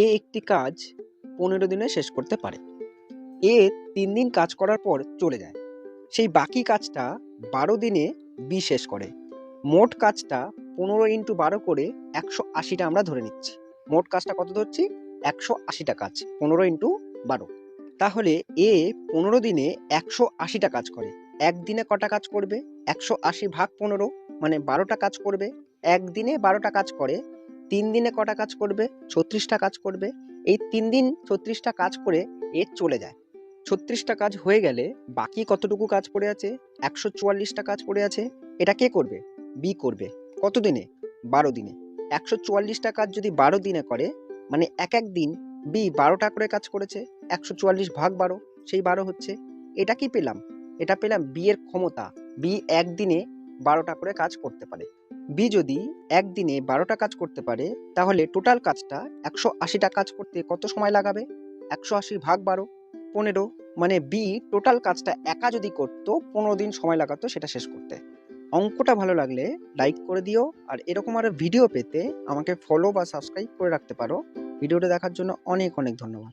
এ একটি কাজ 15 দিনে শেষ করতে পারে। এ 3 দিন কাজ করার পর চলে যায়। সেই বাকি কাজটা 12 দিনে বি শেষ করে। মোট কাজটা 15 ইন্টু 12 করে 180টা আমরা ধরে নিচ্ছি। মোট কাজটা কত ধরছি? 180টা কাজ 15 ইন্টু 12। তাহলে এ 15 দিনে 180টা কাজ করে। একদিনে কটা কাজ করবে? 180 ভাগ 15 মানে 12টা কাজ করবে। একদিনে 12টা কাজ করে। 3 দিনে কটা কাজ করবে? 36টা কাজ করবে। এই 3 দিন 36টা কাজ করে এ চলে যায়। 36টা কাজ হয়ে গেলে বাকি কতটুকু কাজ পড়ে আছে? 144টা কাজ পড়ে আছে। এটা কে করবে? বি করবে। কত দিনে? 12 দিনে। 144টা কাজ যদি 12 দিনে করে মানে এক দিন বি 12টা করে কাজ করেছে। 144 ভাগ 12 সেই 12 হচ্ছে। এটা কি পেলাম? এটা পেলাম বি এর ক্ষমতা। বি একদিনে 12টা করে কাজ করতে পারে। বি যদি একদিনে 12টা কাজ করতে পারে তাহলে টোটাল কাজটা 180টা কাজ করতে কত সময় লাগাবে? 180 ভাগ 12 15 মানে বি টোটাল কাজটা একা যদি করতো 15 দিন সময় লাগাতো সেটা শেষ করতে। অঙ্কটা ভালো লাগলে লাইক করে দিও, আর এরকম আরো ভিডিও পেতে আমাকে ফলো বা সাবস্ক্রাইব করে রাখতে পারো। ভিডিওটা দেখার জন্য অনেক অনেক ধন্যবাদ।